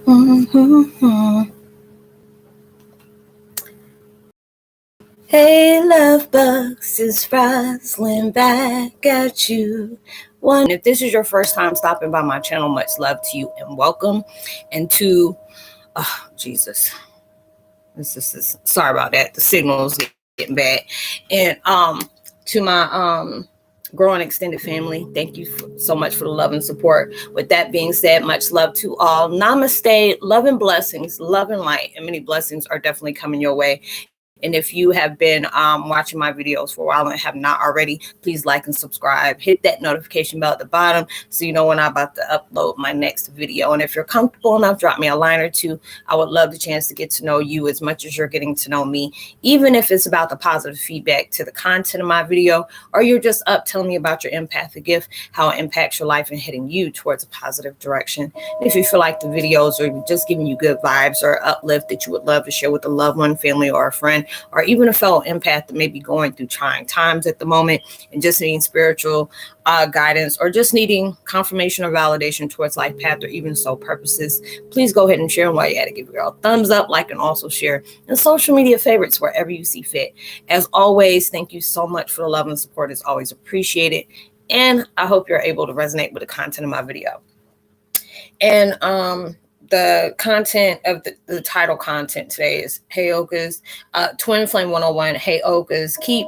Mm-hmm. Hey, love bugs, it's Roslynn back at you. If this is your first time stopping by my channel, much love to you and welcome. And to, Jesus, this is sorry about that. The signal's getting bad. And to my growing extended family, thank you so much for the love and support. With that being said, much love to all. Namaste, love and blessings, love and light, and many blessings are definitely coming your way. And if you have been watching my videos for a while and have not already, please like and subscribe. Hit that notification bell at the bottom so you know when I'm about to upload my next video. And if you're comfortable enough, drop me a line or two. I would love the chance to get to know you as much as you're getting to know me, even if it's about the positive feedback to the content of my video, or you're just up telling me about your empathic gift, how it impacts your life and heading you towards a positive direction. And if you feel like the videos are just giving you good vibes or uplift that you would love to share with a loved one, family, or a friend, or even a fellow empath that may be going through trying times at the moment and just needing spiritual guidance, or just needing confirmation or validation towards life path or even soul purposes, please go ahead and share them while you're at it. Give your girl a thumbs up, like, and also share, and social media favorites wherever you see fit. As always, thank you so much for the love and support. It's always appreciated. And I hope you're able to resonate with the content of my video. And the content of the title content today is Heyokas, Twin Flame 101. Heyokas, keep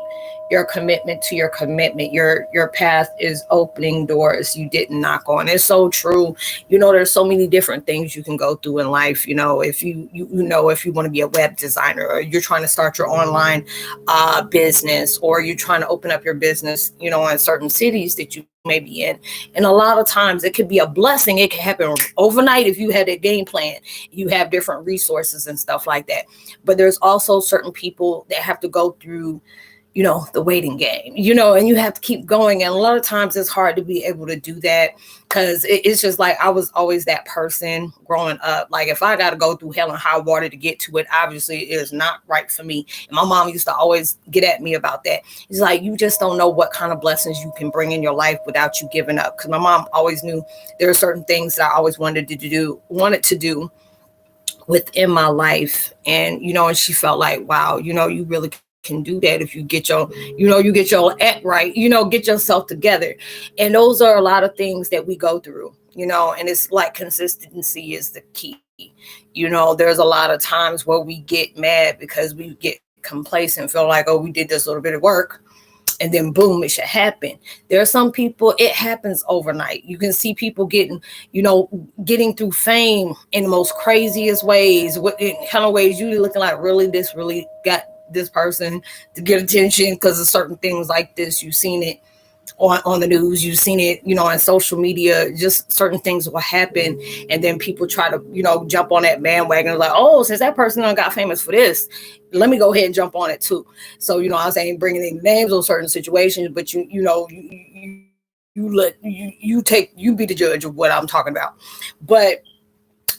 your commitment to your commitment. Your path is opening doors you didn't knock on. It's so true. You know, there's so many different things you can go through in life. You know, if you if you want to be a web designer, or you're trying to start your online business, or you're trying to open up your business, you know, in certain cities that you may be in. And a lot of times it could be a blessing. It can happen overnight if you had a game plan, you have different resources and stuff like that. But there's also certain people that have to go through, you know, the waiting game, you know, and you have to keep going. And a lot of times it's hard to be able to do that, because it's just like, I was always that person growing up. Like, if I got to go through hell and high water to get to it, obviously it is not right for me. And my mom used to always get at me about that. It's like, you just don't know what kind of blessings you can bring in your life without you giving up. Because my mom always knew there are certain things that I always wanted to do within my life. And, you know, and she felt like, wow, you know, you really can do that if you get your, you get your act right, get yourself together. And those are a lot of things that we go through, and it's like consistency is the key. There's a lot of times where we get mad because we get complacent, feel like, oh, we did this little bit of work, and then boom, it should happen. There are some people, it happens overnight. You can see people getting through fame in the most craziest ways, in kind of ways you looking like, really, this really got this person to get attention because of certain things like this. You've seen it on the news, you've seen it, on social media. Just certain things will happen, and then people try to, jump on that bandwagon, like, oh, since that person got famous for this, let me go ahead and jump on it too. So, I was saying, bringing in names on certain situations, but you be the judge of what I'm talking about. But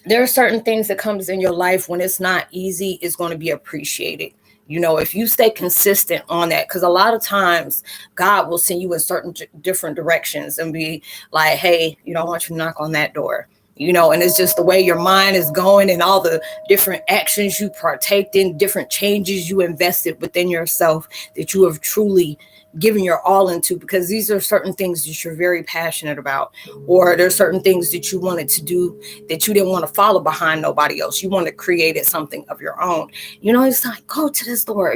there are certain things that comes in your life when it's not easy, it's going to be appreciated. If you stay consistent on that, because a lot of times God will send you in certain different directions and be like, hey, I want you to knock on that door, and it's just the way your mind is going and all the different actions you partake in, different changes you invested within yourself that you have truly given your all into, because these are certain things that you're very passionate about, or there's certain things that you wanted to do that you didn't want to follow behind nobody else. You want to create it something of your own. It's like, go to this door,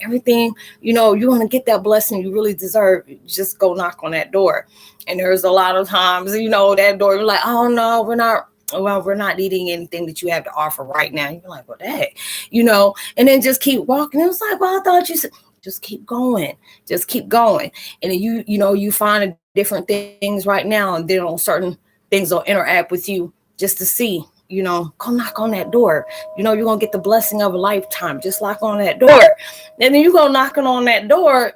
everything, you want to get that blessing you really deserve, just go knock on that door. And there's a lot of times, that door, you're like, oh no, we're not needing anything that you have to offer right now. You're like, well, dang, and then just keep walking. It was like, well, I thought you said, just keep going. And then you find different things right now, and then on certain things will interact with you just to see, go knock on that door. You're going to get the blessing of a lifetime. Just knock on that door. And then you go knocking on that door,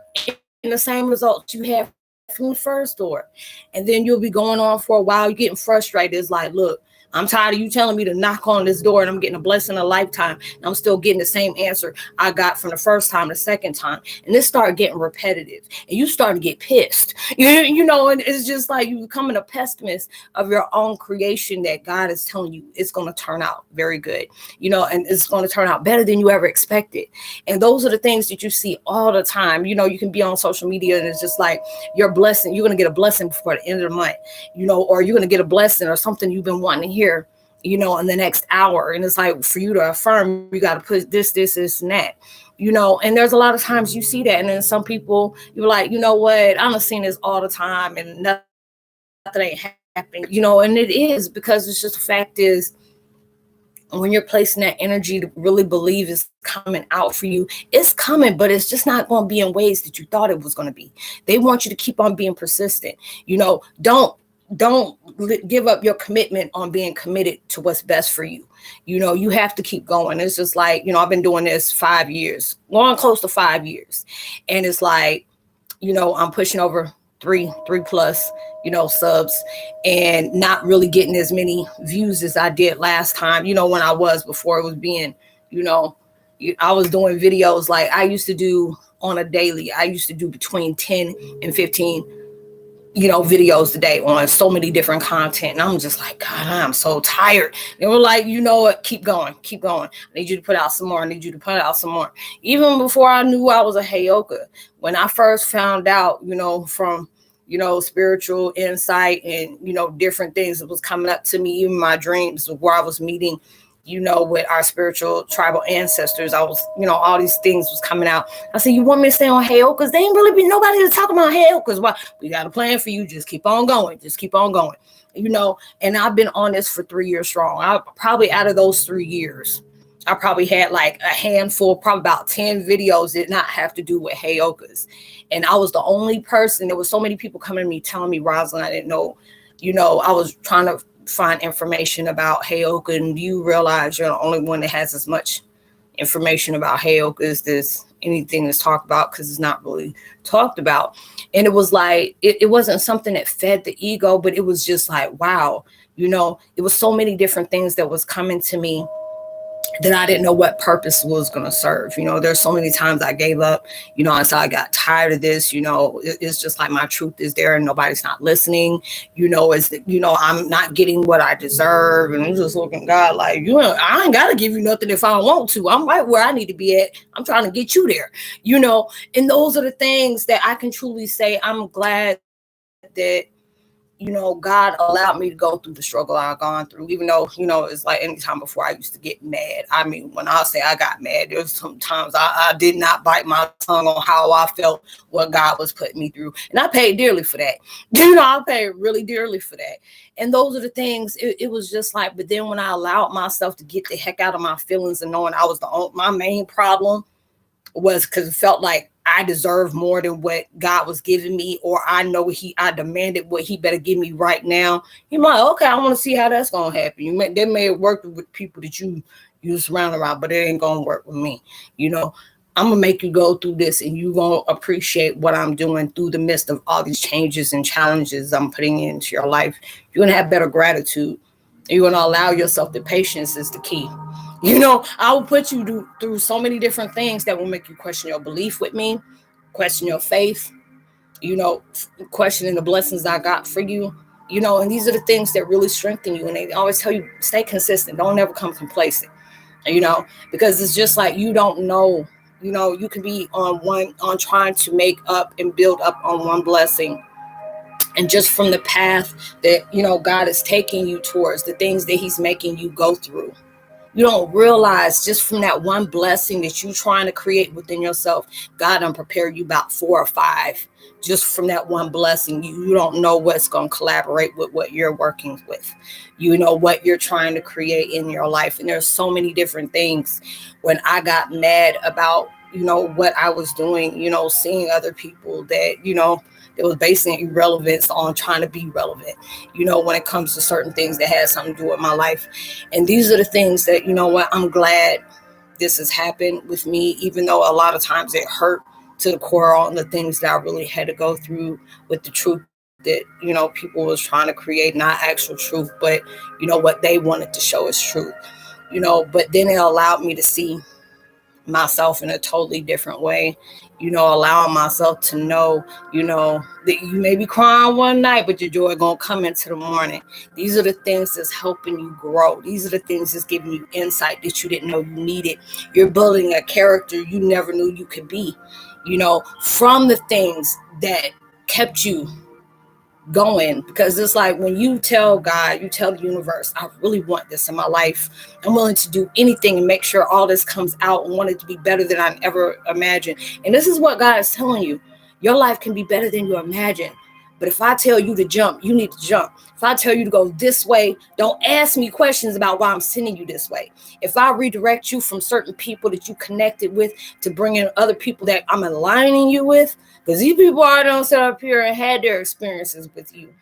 and the same results you have from the first door. And then you'll be going on for a while. You're getting frustrated. It's like, look, I'm tired of you telling me to knock on this door and I'm getting a blessing of a lifetime. And I'm still getting the same answer I got from the first time, the second time. And this started getting repetitive. And you start to get pissed. You know, and it's just like you becoming a pessimist of your own creation that God is telling you it's going to turn out very good, you know, and it's going to turn out better than you ever expected. And those are the things that you see all the time. You know, you can be on social media and it's just like your blessing, you're going to get a blessing before the end of the month, you know, or you're going to get a blessing or something you've been wanting to hear, you know, in the next hour. And it's like, for you to affirm, you got to put this, and that, you know. And there's a lot of times you see that. And then some people, you're like, you know what, I'm seeing this all the time and nothing ain't happening, you know. And it is, because it's just, the fact is, when you're placing that energy to really believe it's coming out for you, it's coming, but it's just not going to be in ways that you thought it was going to be. They want you to keep on being persistent. You know, don't give up your commitment on being committed to what's best for you. You know, you have to keep going. It's just like, you know, I've been doing this 5 years, going close to 5 years. And it's like, you know, I'm pushing over three plus, you know, subs, and not really getting as many views as I did last time, you know, when I was, before it was being, you know, I was doing videos like I used to do on a daily. I used to do between 10 and 15, you know, videos a day on so many different content. And I'm just like, God, I'm so tired. They were like, you know what, keep going. I need you to put out some more. Even before I knew I was a Heyoka, when I first found out, you know, from, you know, spiritual insight and, you know, different things that was coming up to me, even my dreams, where I was meeting, you know, with our spiritual tribal ancestors. I was, you know, all these things was coming out. I said, you want me to stay on Heyokas? They ain't really be nobody to talk about Heyokas. Why? We got a plan for you. Just keep on going. You know, and I've been on this for 3 years strong. I probably, out of those 3 years, I probably had like a handful, probably about 10 videos that did not have to do with Heyokas. And I was the only person. There was so many people coming to me telling me, Roslynn, I didn't know, you know, I was trying to find information about Heyoka, and you realize you're the only one that has as much information about Heyoka as there's anything that's talked about, because it's not really talked about. And it was like, it wasn't something that fed the ego, but it was just like, wow, you know, it was so many different things that was coming to me that I didn't know what purpose was going to serve. You know, there's so many times I gave up, you know, I said I got tired of this, you know, it's just like my truth is there and nobody's not listening, you know, you know, I'm not getting what I deserve. And I'm just looking, God, like, you know, I ain't got to give you nothing if I don't want to. I'm right where I need to be at. I'm trying to get you there, you know. And those are the things that I can truly say I'm glad that, you know, God allowed me to go through the struggle I've gone through, even though, you know, it's like any time before I used to get mad. I mean, when I say I got mad, there was sometimes I did not bite my tongue on how I felt, what God was putting me through. And I paid dearly for that. You know, I paid really dearly for that. And those are the things, it was just like, but then when I allowed myself to get the heck out of my feelings and knowing I was my main problem was because it felt like I deserve more than what God was giving me, or I know I demanded what he better give me right now. You're like, okay, I want to see how that's going to happen. They may have worked with people that you surround around, but it ain't going to work with me. You know, I'm going to make you go through this and you're going to appreciate what I'm doing through the midst of all these changes and challenges I'm putting into your life. You're going to have better gratitude. You're going to allow yourself, the patience is the key. You know, I will put you through so many different things that will make you question your belief with me, question your faith, you know, questioning the blessings I got for you, you know. And these are the things that really strengthen you. And they always tell you, stay consistent. Don't ever come complacent, you know, because it's just like, you don't know, you know, you can be on trying to make up and build up on one blessing. And just from the path that, you know, God is taking you towards, the things that he's making you go through, you don't realize just from that one blessing that you're trying to create within yourself, God done prepared you about 4 or 5 just from that one blessing. You don't know what's going to collaborate with what you're working with, you know, what you're trying to create in your life. And there's so many different things. When I got mad about, you know, what I was doing, you know, seeing other people that, you know, it was basing irrelevance on trying to be relevant, you know, when it comes to certain things that had something to do with my life. And these are the things that, you know what, I'm glad this has happened with me, even though a lot of times it hurt to the core on the things that I really had to go through with the truth that, people was trying to create not actual truth, but, what they wanted to show as truth, but then it allowed me to see myself in a totally different way, allowing myself to know, that you may be crying one night, but your joy gonna come into the morning. These are the things that's helping you grow. These are the things that's giving you insight that you didn't know you needed. You're building a character you never knew you could be, from the things that kept you going. Because it's like when you tell God, you tell the universe, I really want this in my life. I'm willing to do anything and make sure all this comes out and want it to be better than I ever imagined. And this is what God is telling you. Your life can be better than you imagine. But if I tell you to jump, you need to jump. If I tell you to go this way, don't ask me questions about why I'm sending you this way. If I redirect you from certain people that you connected with to bring in other people that I'm aligning you with, because these people already don't sit up here and had their experiences with you.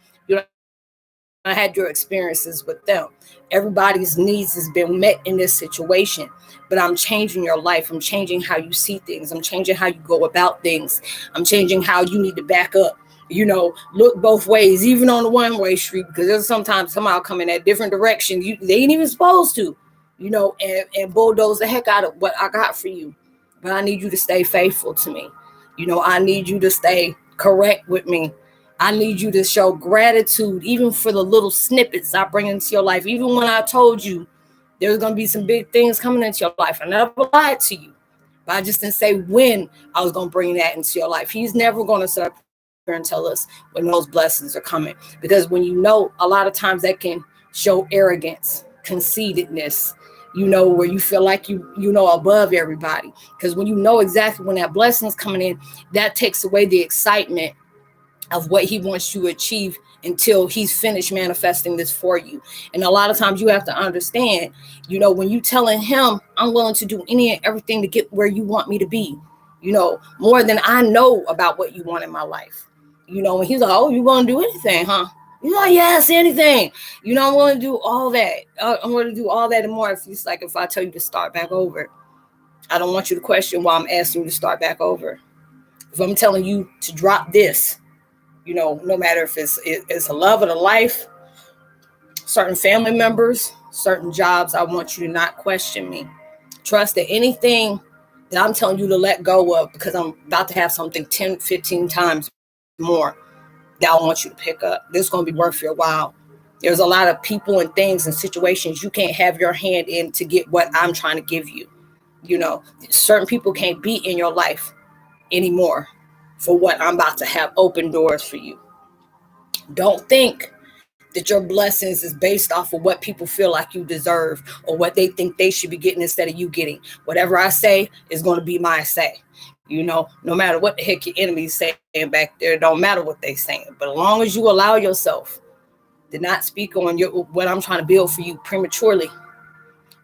I had your experiences with them. Everybody's needs has been met in this situation, but I'm changing your life. I'm changing how you see things. I'm changing how you go about things. I'm changing how you need to back up. Look both ways, even on the one-way street, because there's sometimes somebody coming at different directions. They ain't even supposed to, and bulldoze the heck out of what I got for you. But I need you to stay faithful to me. I need you to stay correct with me. I need you to show gratitude, even for the little snippets I bring into your life. Even when I told you there's going to be some big things coming into your life, I never lied to you. But I just didn't say when I was going to bring that into your life. He's never going to sit up here and tell us when those blessings are coming. Because when a lot of times that can show arrogance, conceitedness, where you feel like you above everybody. Because when you know exactly when that blessing is coming in, that takes away the excitement of what he wants you to achieve until he's finished manifesting this for you. And a lot of times you have to understand, when you telling him, I'm willing to do any and everything to get where you want me to be, more than I know about what you want in my life. And he's like, oh, you want to do anything, huh? Yes, anything. I'm willing to do all that. I'm willing to do all that and more. If I tell you to start back over, I don't want you to question why I'm asking you to start back over. If I'm telling you to drop this, no matter if it's a love of the life, certain family members, certain jobs, I want you to not question me. Trust that anything that I'm telling you to let go of, because I'm about to have something 10, 15 times more that I want you to pick up. This is going to be worth your while. There's a lot of people and things and situations you can't have your hand in to get what I'm trying to give you. Certain people can't be in your life anymore for what I'm about to have open doors for you. Don't think that your blessings is based off of what people feel like you deserve or what they think they should be getting instead of you getting. Whatever I say is going to be my say. No matter what the heck your enemy's saying back there, it don't matter what they saying. But as long as you allow yourself to not speak on what I'm trying to build for you prematurely,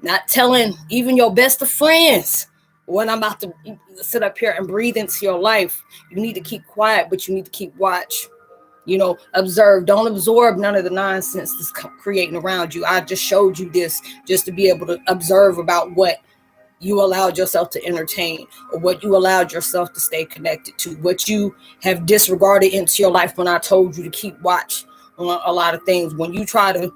not telling even your best of friends when I'm about to sit up here and breathe into your life, you need to keep quiet, but you need to keep watch. Observe. Don't absorb none of the nonsense that's creating around you. I just showed you this just to be able to observe about what you allowed yourself to entertain, or what you allowed yourself to stay connected to, what you have disregarded into your life when I told you to keep watch on a lot of things. When you try to,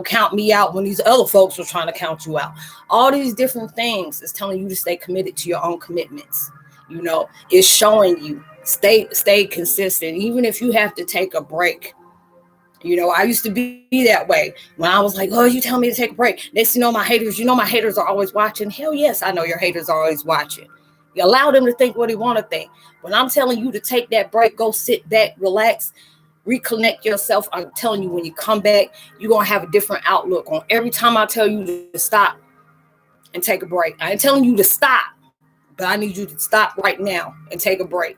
count me out when these other folks were trying to count you out. All these different things is telling you to stay committed to your own commitments. It's showing you stay consistent, even if you have to take a break. I used to be that way when I was like, oh, you tell me to take a break. Next, my haters, my haters are always watching. Hell yes, I know your haters are always watching. You allow them to think what they want to think. When I'm telling you to take that break, go sit back, relax, reconnect yourself. I'm telling you, when you come back, you're going to have a different outlook on every time I tell you to stop and take a break. I ain't telling you to stop, but I need you to stop right now and take a break.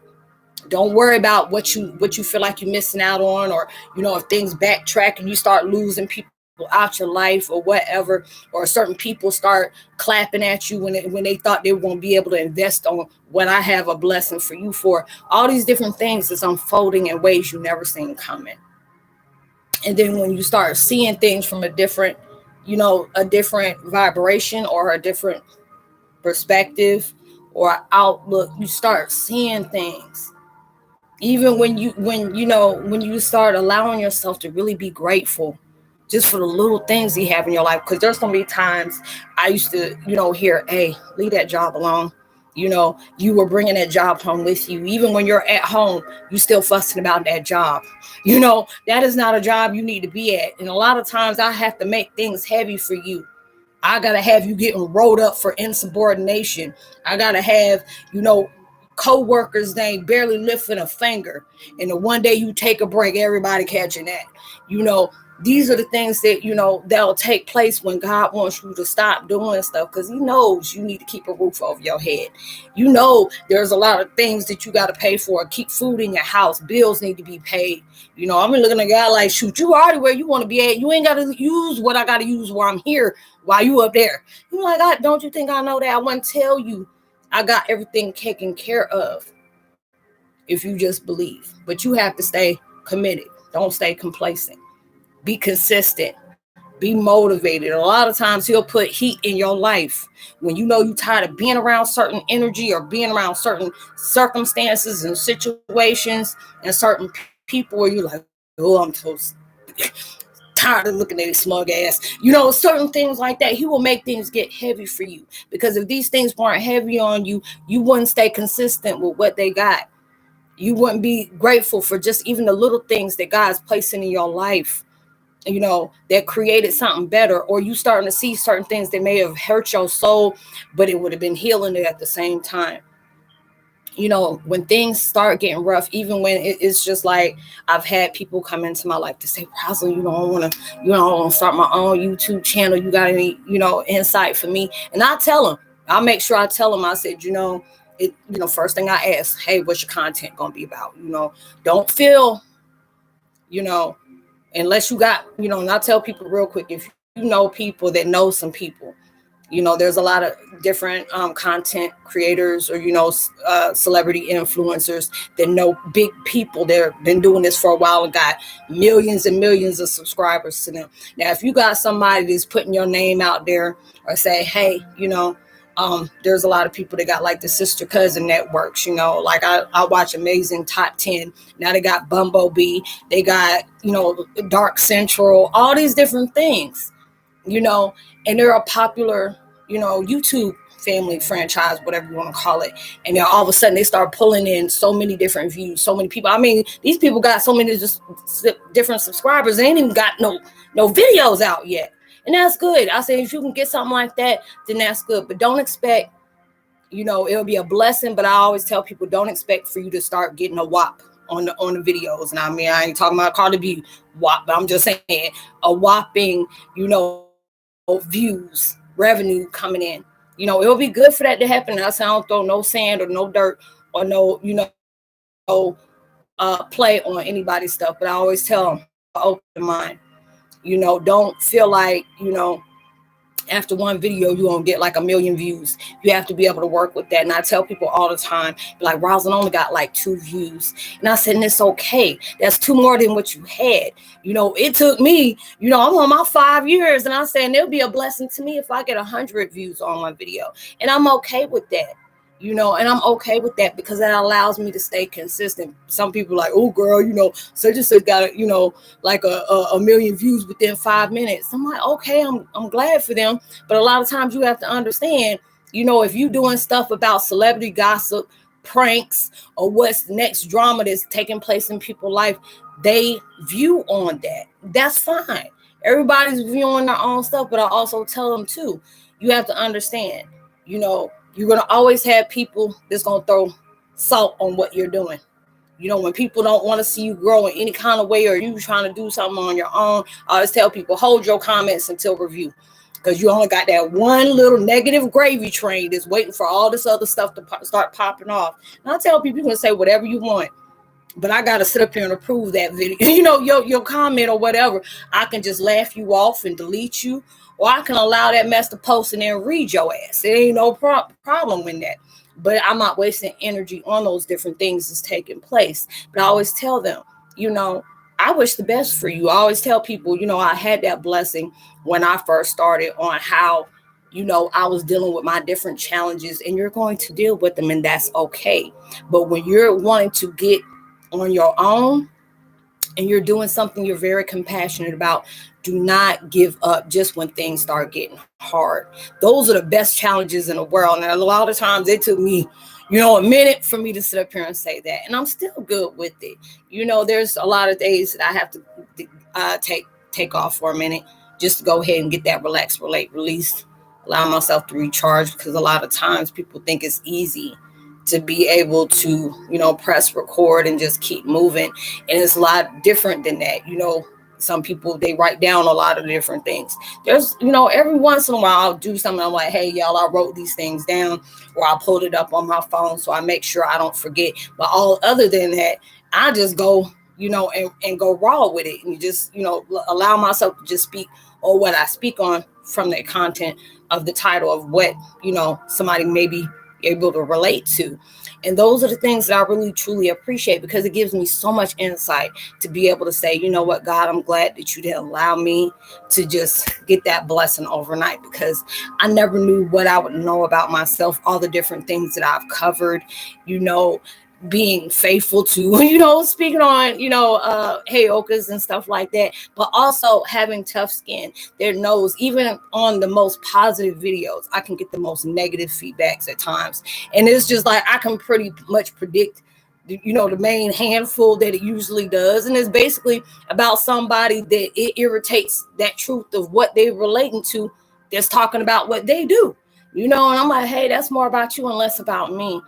Don't worry about what you feel like you're missing out on, or if things backtrack and you start losing people out your life or whatever, or certain people start clapping at you when they thought they were going to be able to invest on what I have a blessing for you for. All these different things is unfolding in ways you never seen coming. And then when you start seeing things from a different vibration or a different perspective or outlook, you start seeing things Even when you start allowing yourself to really be grateful just for the little things you have in your life. Because there's so many times I used to, hear, hey, leave that job alone. You were bringing that job home with you. Even when you're at home, you still fussing about that job. That is not a job you need to be at. And a lot of times I have to make things heavy for you. I gotta have you getting rolled up for insubordination. I gotta have, co-workers they ain't barely lifting a finger. And the one day you take a break, everybody catching that. You know, these are the things that, that'll take place when God wants you to stop doing stuff, because he knows you need to keep a roof over your head. There's a lot of things that you got to pay for. Keep food in your house. Bills need to be paid. I've been looking at a guy like, shoot, you already where you want to be at. You ain't got to use what I got to use while I'm here, while you up there. You're like, don't you think I know that? I wouldn't tell you I got everything taken care of if you just believe. But you have to stay committed. Don't stay complacent. Be consistent. Be motivated. A lot of times he'll put heat in your life when you're tired of being around certain energy or being around certain circumstances and situations and certain people where you're like, oh, I'm so tired of looking at his smug ass. Certain things like that. He will make things get heavy for you, because if these things weren't heavy on you, you wouldn't stay consistent with what they got. You wouldn't be grateful for just even the little things that God's placing in your life, that created something better. Or you starting to see certain things that may have hurt your soul, but it would have been healing it at the same time. When things start getting rough, even when it's just like, I've had people come into my life to say, Roslynn, I want to start my own YouTube channel. You got any, insight for me? And I'll make sure I tell them, I said, first thing I ask, hey, what's your content going to be about? Don't feel, unless you got, and I tell people real quick, if you know people that know some people, there's a lot of different content creators or, celebrity influencers that know big people. They've been doing this for a while and got millions and millions of subscribers to them. Now, if you got somebody that's putting your name out there, or say, hey, there's a lot of people that got like the sister cousin networks, like I watch Amazing Top 10. Now they got Bumblebee, they got, Dark Central, all these different things, and they're a popular, YouTube family franchise, whatever you want to call it. And then all of a sudden they start pulling in so many different views, so many people. I mean, these people got so many just different subscribers. They ain't even got no videos out yet. And that's good. I say, if you can get something like that, then that's good. But don't expect, it'll be a blessing. But I always tell people, don't expect for you to start getting a whop on the videos. And I mean, I ain't talking about Cardi B whop, but I'm just saying a whopping, views, revenue coming in. It'll be good for that to happen. I say, I don't throw no sand or no dirt or no, play on anybody's stuff. But I always tell them, open mind. Don't feel like, after one video, you won't get like 1 million views. You have to be able to work with that. And I tell people all the time, like, Roslynn only got like 2 views. And I said, and it's okay. That's 2 more than what you had. It took me, I'm on my 5 years. And I'm saying it'll be a blessing to me if I get 100 views on one video. And I'm okay with that. And I'm okay with that, because that allows me to stay consistent. Some people are like, oh girl, such and such got like a million views within 5 minutes. I'm like, okay, I'm glad for them. But a lot of times you have to understand, if you're doing stuff about celebrity gossip, pranks, or what's the next drama that's taking place in people's life, they view on that. That's fine. Everybody's viewing their own stuff, but I also tell them too, you have to understand, you're going to always have people that's going to throw salt on what you're doing. When people don't want to see you grow in any kind of way, or you trying to do something on your own, I always tell people, hold your comments until review, because you only got that one little negative gravy train that's waiting for all this other stuff to start popping off. And I tell people, you can say whatever you want, but I got to sit up here and approve that video, your comment or whatever. I can just laugh you off and delete you, or I can allow that mess to post and then read your ass. There ain't no problem with that. But I'm not wasting energy on those different things that's taking place. But I always tell them, I wish the best for you. I always tell people, I had that blessing when I first started on how, I was dealing with my different challenges, and you're going to deal with them, and that's okay. But when you're wanting to get on your own and you're doing something you're very compassionate about, do not give up just when things start getting hard. Those are the best challenges in the world. And a lot of times it took me, a minute for me to sit up here and say that. And I'm still good with it. There's a lot of days that I have to take off for a minute just to go ahead and get that release, allow myself to recharge, because a lot of times people think it's easy to be able to, press record and just keep moving. And it's a lot different than that. Some people, they write down a lot of different things. There's, every once in a while I'll do something. I'm like, hey, y'all, I wrote these things down, or I pulled it up on my phone so I make sure I don't forget. But all other than that, I just go, and go raw with it. And just, allow myself to just speak on what I speak on from the content of the title of what, somebody may be able to relate to. And those are the things that I really truly appreciate, because it gives me so much insight to be able to say, you know what, God, I'm glad that you didn't allow me to just get that blessing overnight, because I never knew what I would know about myself, all the different things that I've covered, being faithful to, speaking on, Heyokas and stuff like that, but also having tough skin. There knows, even on the most positive videos, I can get the most negative feedbacks at times. And it's just like, I can pretty much predict, the main handful that it usually does. And it's basically about somebody that it irritates that truth of what they're relating to, that's talking about what they do, and I'm like, hey, that's more about you and less about me.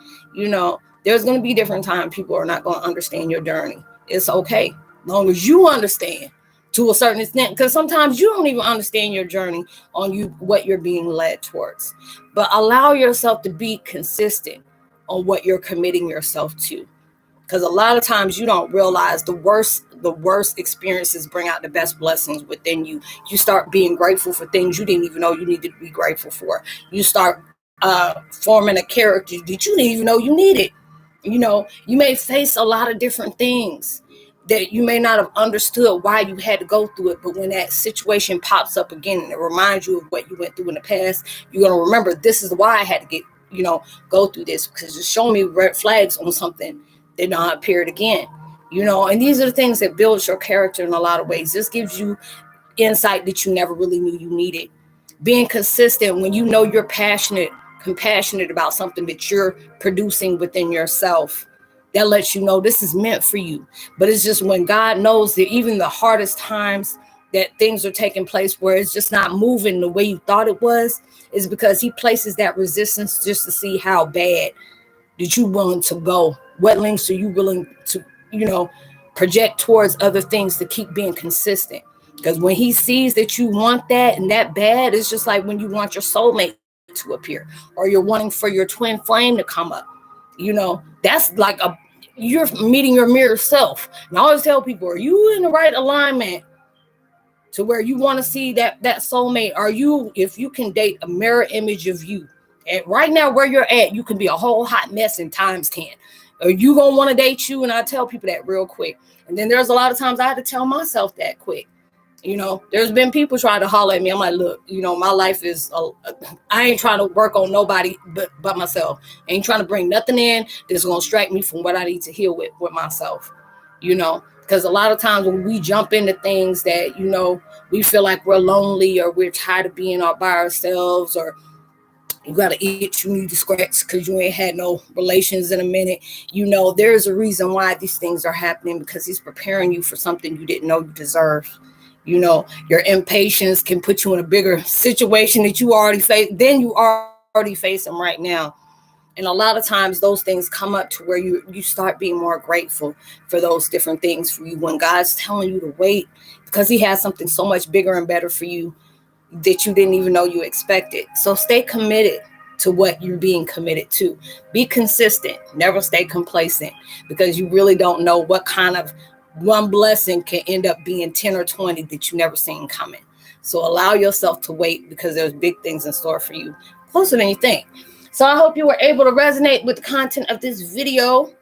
There's going to be different times people are not going to understand your journey. It's okay, as long as you understand to a certain extent, because sometimes you don't even understand your journey on what you're being led towards. But allow yourself to be consistent on what you're committing yourself to, because a lot of times you don't realize the worst experiences bring out the best blessings within you. You start being grateful for things you didn't even know you needed to be grateful for. You start forming a character that you didn't even know you needed. You may face a lot of different things that you may not have understood why you had to go through it. But when that situation pops up again and it reminds you of what you went through in the past, you're going to remember, this is why I had to go through this, because it's showing me red flags on something that not appeared again. And these are the things that build your character in a lot of ways. This gives you insight that you never really knew you needed. Being consistent when you're compassionate about something that you're producing within yourself, that lets you know this is meant for you. But it's just when God knows that even the hardest times that things are taking place where it's just not moving the way you thought it was, is because he places that resistance just to see how bad that you willing to go. What lengths are you willing to, project towards other things to keep being consistent? Because when he sees that you want that and that bad, it's just like when you want your soulmate to appear, or you're wanting for your twin flame to come up. That's like you're meeting your mirror self. And I always tell people, are you in the right alignment to where you want to see that soulmate? Are you, if you can date a mirror image of you, and right now where you're at, you can be a whole hot mess in times 10. Are you gonna want to date you? And I tell people that real quick. And then there's a lot of times I had to tell myself that quick. There's been people trying to holler at me. I'm like, look, my life is, I ain't trying to work on nobody but myself. I ain't trying to bring nothing in that's going to distract me from what I need to heal with myself, because a lot of times when we jump into things that, we feel like we're lonely, or we're tired of being all by ourselves, or you got to eat, you need to scratch because you ain't had no relations in a minute. There's a reason why these things are happening, because he's preparing you for something you didn't know you deserved. Your impatience can put you in a bigger situation that you already face than you already facing right now. And a lot of times those things come up to where you start being more grateful for those different things for you, when God's telling you to wait, because he has something so much bigger and better for you that you didn't even know you expected. So stay committed to what you're being committed to. Be consistent. Never stay complacent, because you really don't know what kind of one blessing can end up being 10 or 20 that you never seen coming. So allow yourself to wait, because there's big things in store for you, closer than you think. So I hope you were able to resonate with the content of this video.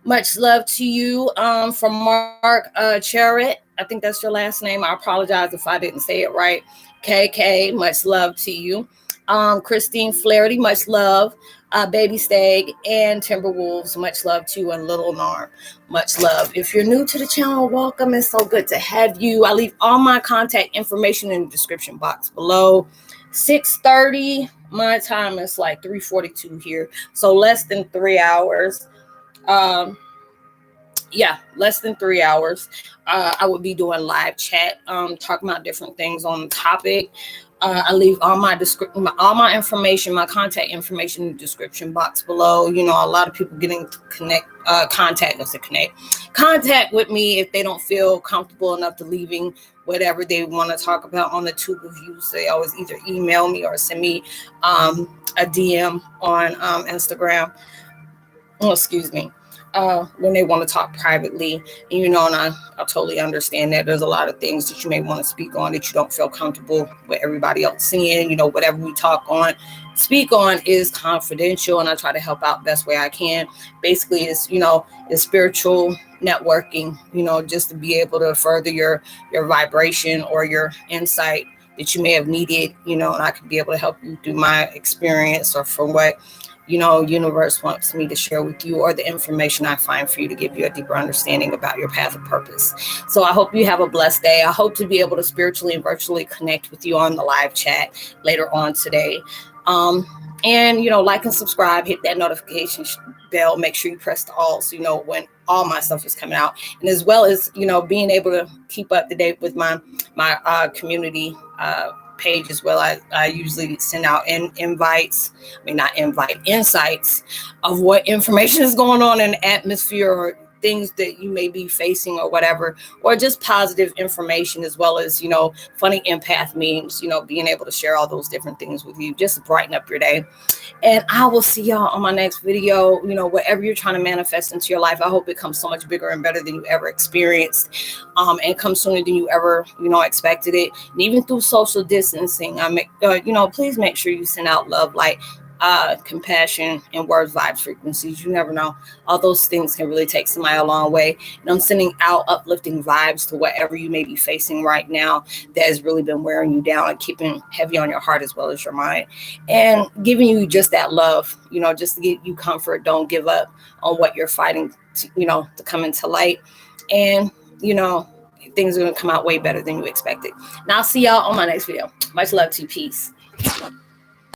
Much love to you. From Mark Charrett. I think that's your last name. I apologize if I didn't say it right. KK, much love to you. Christine Flaherty, much love. Baby Stag, and Timberwolves. Much love to you, and Little Nar. Much love. If you're new to the channel, welcome. It's so good to have you. I leave all my contact information in the description box below. 6:30 my time. Is like 3:42 here, so less than 3 hours. Yeah, less than 3 hours. I would be doing live chat, talking about different things on the topic. I leave all my information, my contact information in the description box below. You know, a lot of people getting contact with me if they don't feel comfortable enough to leaving whatever they want to talk about on the tube of views. They always either email me or send me a DM on Instagram. Oh, excuse me. When they want to talk privately, you know, and I totally understand that there's a lot of things that you may want to speak on that you don't feel comfortable with everybody else seeing. You know, whatever we speak on is confidential, and I try to help out best way I can. Basically, it's, you know, it's spiritual networking, you know, just to be able to further your vibration or your insight that you may have needed, you know, and I can be able to help you through my experience or from what, you know, universe wants me to share with you, or the information I find for you to give you a deeper understanding about your path of purpose. So I hope you have a blessed day. I hope to be able to spiritually and virtually connect with you on the live chat later on today. And, you know, like and subscribe, hit that notification bell, make sure you press the all so you know when all my stuff is coming out. And as well as, you know, being able to keep up to date with my community page as well. I usually send out insights of what information is going on in the atmosphere, or things that you may be facing or whatever, or just positive information, as well as, you know, funny empath memes, you know, being able to share all those different things with you just to brighten up your day. And I will see y'all on my next video. You know, whatever you're trying to manifest into your life, I hope it comes so much bigger and better than you ever experienced, and comes sooner than you ever, you know, expected it. And even through social distancing, you know, please make sure you send out love, light, compassion, and words, vibes, frequencies. You never know. All those things can really take somebody a long way. And I'm sending out uplifting vibes to whatever you may be facing right now that has really been wearing you down and keeping heavy on your heart as well as your mind, and giving you just that love, you know, just to give you comfort. Don't give up on what you're fighting to, you know, to come into light. And, you know, things are going to come out way better than you expected. And I'll see y'all on my next video. Much love to you. Peace.